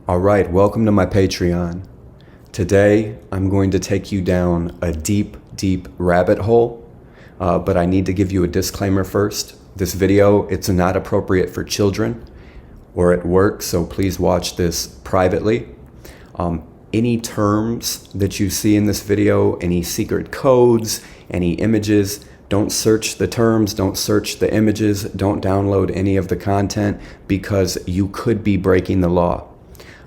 All right, welcome to my Patreon. Today, I'm going to take you down a deep, deep rabbit hole, but I need to give you a disclaimer first. This video, it's not appropriate for children or at work, so please watch this privately. Any terms that you see in this video, any secret codes, any images, don't search the terms, don't search the images, don't download any of the content because you could be breaking the law.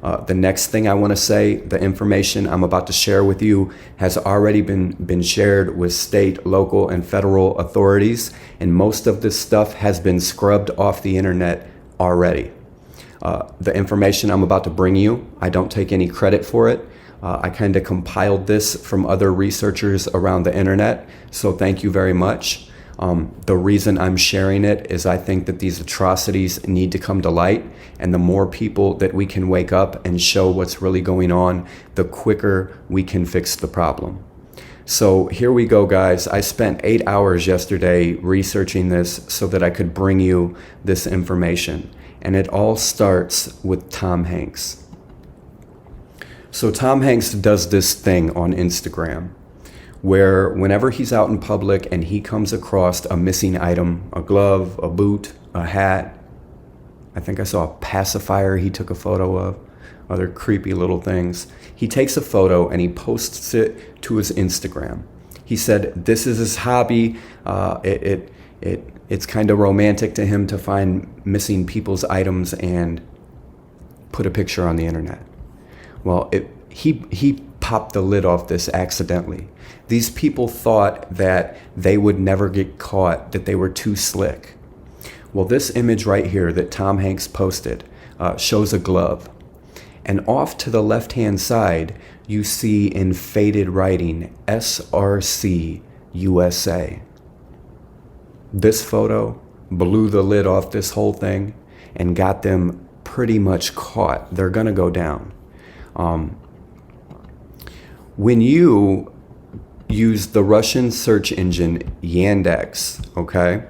The next thing I want to say, the information I'm about to share with you has already been shared with state, local, and federal authorities, and most of this stuff has been scrubbed off the internet already. The information I'm about to bring you, I don't take any credit for it. I kind of compiled this from other researchers around the internet, so thank you very much. The reason I'm sharing it is I think that these atrocities need to come to light, and the more people that we can wake up and show what's really going on, the quicker we can fix the problem. So here we go, guys. I spent 8 hours yesterday researching this so that I could bring you this information, and it all starts with Tom Hanks. So Tom Hanks does this thing on Instagram where whenever he's out in public and he comes across a missing item, a glove, a boot, a hat, I think I saw a pacifier he took a photo of, other creepy little things. He takes a photo and he posts it to his Instagram. He said this is his hobby. It's kind of romantic to him to find missing people's items and put a picture on the internet. Well, he popped the lid off this accidentally. These people thought that they would never get caught, that they were too slick. Well, this image right here that Tom Hanks posted shows a glove. And off to the left-hand side, you see in faded writing, SRC USA. This photo blew the lid off this whole thing and got them pretty much caught. They're gonna go down. When you use the Russian search engine Yandex, okay,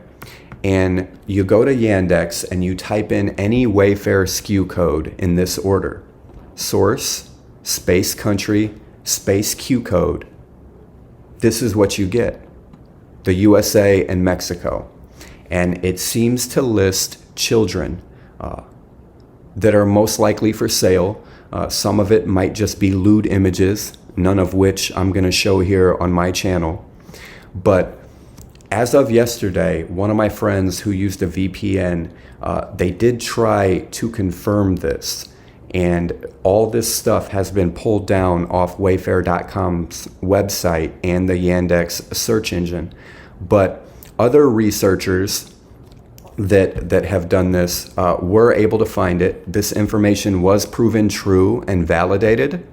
and you go to Yandex and you type in any Wayfair SKU code in this order, source, space country, space Q code, this is what you get, the USA and Mexico. And it seems to list children that are most likely for sale. Some of it might just be lewd images, none of which I'm going to show here on my channel. But as of yesterday, one of my friends who used a VPN, they did try to confirm this. And all this stuff has been pulled down off Wayfair.com's website and the Yandex search engine. But other researchers that have done this were able to find it. This information was proven true and validated.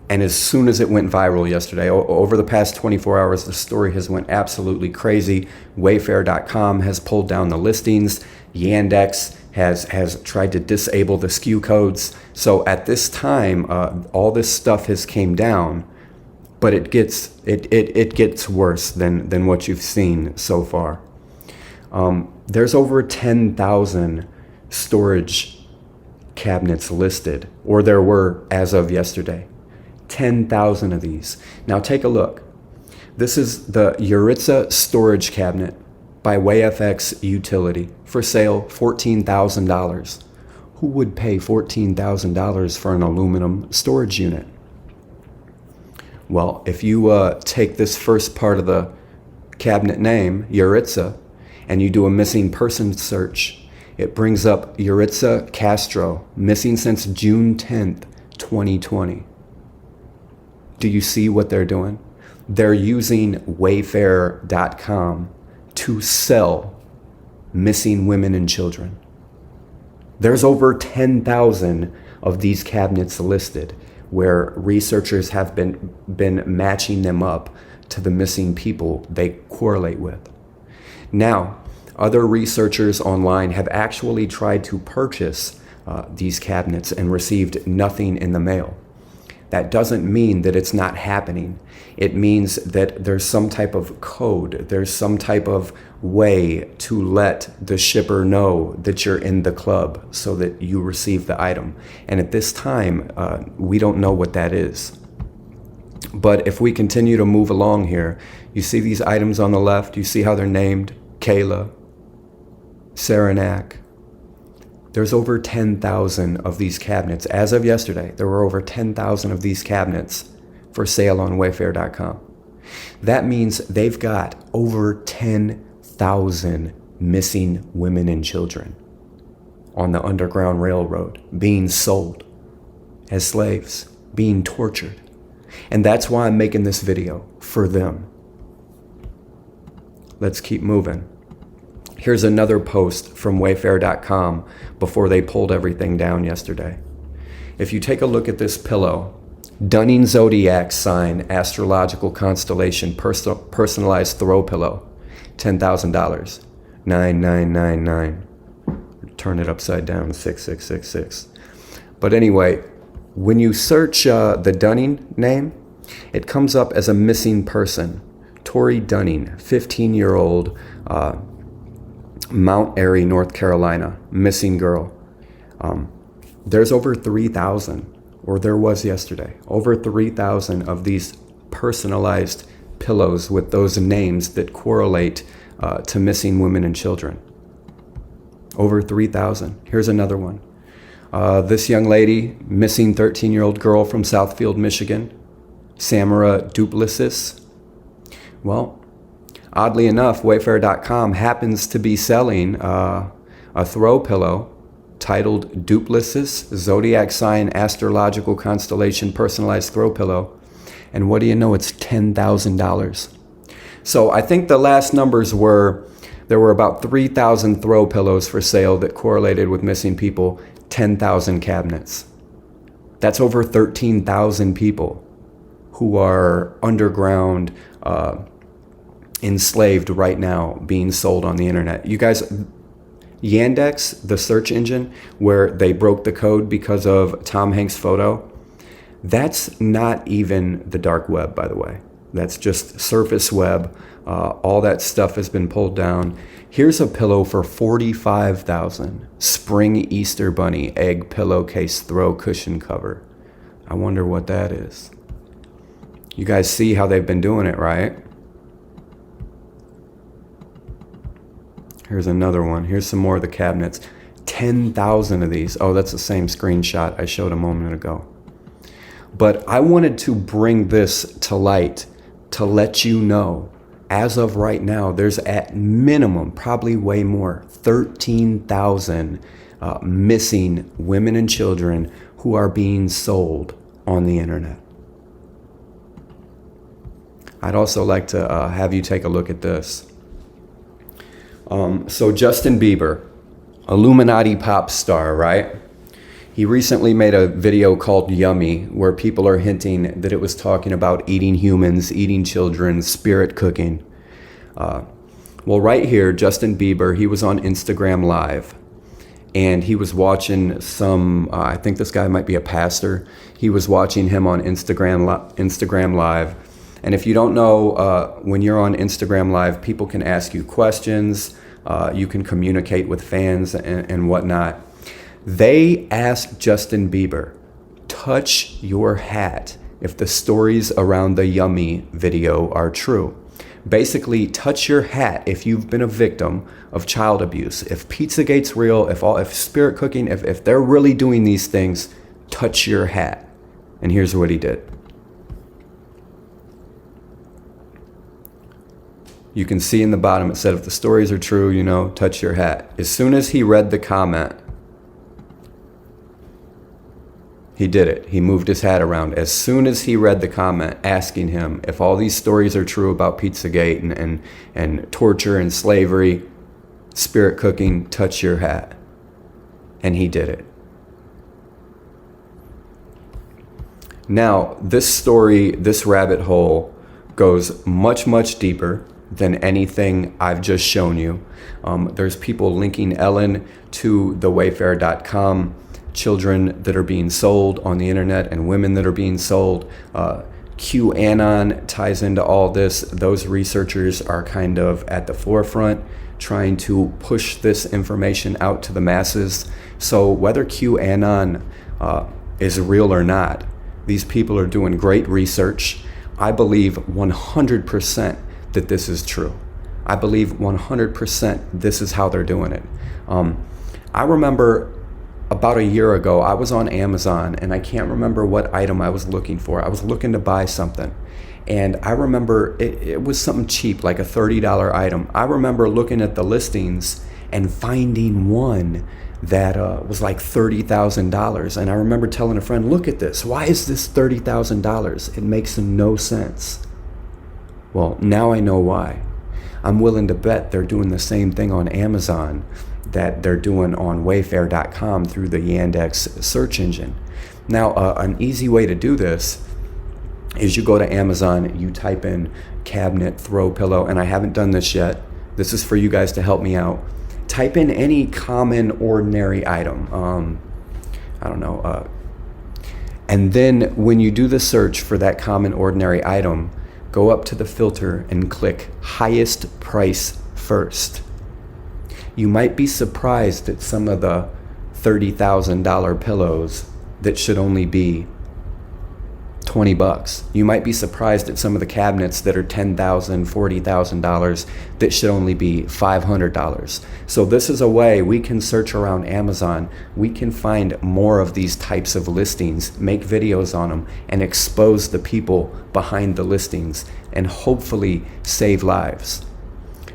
And as soon as it went viral yesterday, over the past 24 hours, the story has went absolutely crazy. Wayfair.com has pulled down the listings. Yandex has tried to disable the SKU codes. So at this time, all this stuff has came down, but it gets worse than what you've seen so far. There's over 10,000 storage cabinets listed, or there were as of yesterday. 10,000 of these. Now take a look. This is the Yuritsa storage cabinet by WayFX Utility for sale, $14,000. Who would pay $14,000 for an aluminum storage unit? Well, if you take this first part of the cabinet name, Yuritsa, and you do a missing person search, it brings up Yuritsa Castro, missing since June 10th, 2020. Do you see what they're doing? They're using Wayfair.com to sell missing women and children. There's over 10,000 of these cabinets listed where researchers have been matching them up to the missing people they correlate with. Now, other researchers online have actually tried to purchase these cabinets and received nothing in the mail. That doesn't mean that it's not happening. It means that there's some type of code, there's some type of way to let the shipper know that you're in the club so that you receive the item. And at this time, we don't know what that is. But if we continue to move along here, you see these items on the left, you see how they're named, Kayla, Saranac. There's over 10,000 of these cabinets. As of yesterday, there were over 10,000 of these cabinets for sale on Wayfair.com. That means they've got over 10,000 missing women and children on the Underground Railroad being sold as slaves, being tortured. And that's why I'm making this video, for them. Let's keep moving. Here's another post from Wayfair.com before they pulled everything down yesterday. If you take a look at this pillow, Dunning Zodiac sign, astrological constellation, personalized throw pillow, $10,000, 9999. Turn it upside down, 6666. But anyway, when you search the Dunning name, it comes up as a missing person. Tori Dunning, 15-year-old, Mount Airy, North Carolina, missing girl. There's over 3,000, or there was yesterday, over 3,000 of these personalized pillows with those names that correlate to missing women and children. Over 3,000. Here's another one. This young lady, missing 13-year-old girl from Southfield, Michigan, Samara Duplessis. Well, oddly enough, Wayfair.com happens to be selling a throw pillow titled Duplessis, Zodiac Sign, Astrological Constellation, Personalized Throw Pillow. And what do you know? It's $10,000. So I think the last numbers were, there were about 3,000 throw pillows for sale that correlated with missing people, 10,000 cabinets. That's over 13,000 people who are underground, enslaved right now, being sold on the internet. You guys, Yandex, the search engine where they broke the code because of Tom Hanks' photo, that's not even the dark web, by the way. That's just surface web. All that stuff has been pulled down. Here's a pillow for $45,000. Spring Easter Bunny egg pillowcase throw cushion cover. I wonder what that is. You guys see how they've been doing it, right? Here's another one. Here's some more of the cabinets. 10,000 of these. Oh, that's the same screenshot I showed a moment ago. But I wanted to bring this to light to let you know, as of right now, there's at minimum, probably way more, 13,000 missing women and children who are being sold on the internet. I'd also like to have you take a look at this. So Justin Bieber, Illuminati pop star, right? He recently made a video called Yummy, where people are hinting that it was talking about eating humans, eating children, spirit cooking. Well, right here, Justin Bieber, he was on Instagram Live, and he was watching some, I think this guy might be a pastor. He was watching him on Instagram Live. And if you don't know, when you're on Instagram Live, people can ask you questions. You can communicate with fans and whatnot. They asked Justin Bieber, touch your hat if the stories around the Yummy video are true. Basically, touch your hat if you've been a victim of child abuse. If Pizzagate's real, if spirit cooking, if they're really doing these things, touch your hat. And here's what he did. You can see in the bottom, it said, if the stories are true, you know, touch your hat. As soon as he read the comment, he did it. He moved his hat around. As soon as he read the comment asking him if all these stories are true about Pizzagate and torture and slavery, spirit cooking, touch your hat. And he did it. Now, this story, this rabbit hole goes much, much deeper than anything I've just shown you. There's people linking Ellen to the Wayfair.com children that are being sold on the internet and women that are being sold. QAnon ties into all this. Those researchers are kind of at the forefront trying to push this information out to the masses. So whether QAnon is real or not, these people are doing great research. I believe 100% that this is true. I believe 100% this is how they're doing it. I remember about a year ago, I was on Amazon and I can't remember what item I was looking for. I was looking to buy something. And I remember it was something cheap, like a $30 item. I remember looking at the listings and finding one that was like $30,000. And I remember telling a friend, look at this. Why is this $30,000? It makes no sense. Well, now I know why. I'm willing to bet they're doing the same thing on Amazon that they're doing on Wayfair.com through the Yandex search engine. Now, an easy way to do this is you go to Amazon, you type in cabinet throw pillow, and I haven't done this yet. This is for you guys to help me out. Type in any common, ordinary item. I don't know. And then when you do the search for that common, ordinary item, go up to the filter and click highest price first. You might be surprised at some of the $30,000 pillows that should only be $20. You might be surprised at some of the cabinets that are $10,000, $40,000 that should only be $500. So this is a way we can search around Amazon. We can find more of these types of listings, make videos on them, and expose the people behind the listings and hopefully save lives.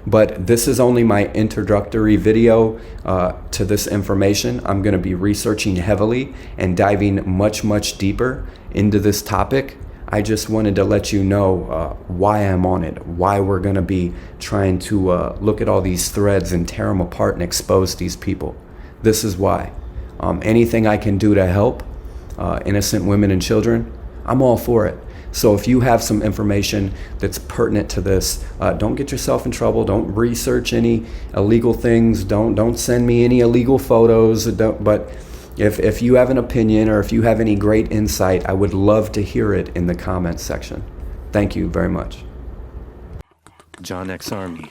But this is only my introductory video to this information. I'm going to be researching heavily and diving much, much deeper into this topic. I just wanted to let you know why I'm on it, why we're going to be trying to look at all these threads and tear them apart and expose these people. This is why. Anything I can do to help innocent women and children, I'm all for it. So if you have some information that's pertinent to this, don't get yourself in trouble. Don't research any illegal things. Don't send me any illegal photos. But if you have an opinion or if you have any great insight, I would love to hear it in the comments section. Thank you very much. Jonxarmy.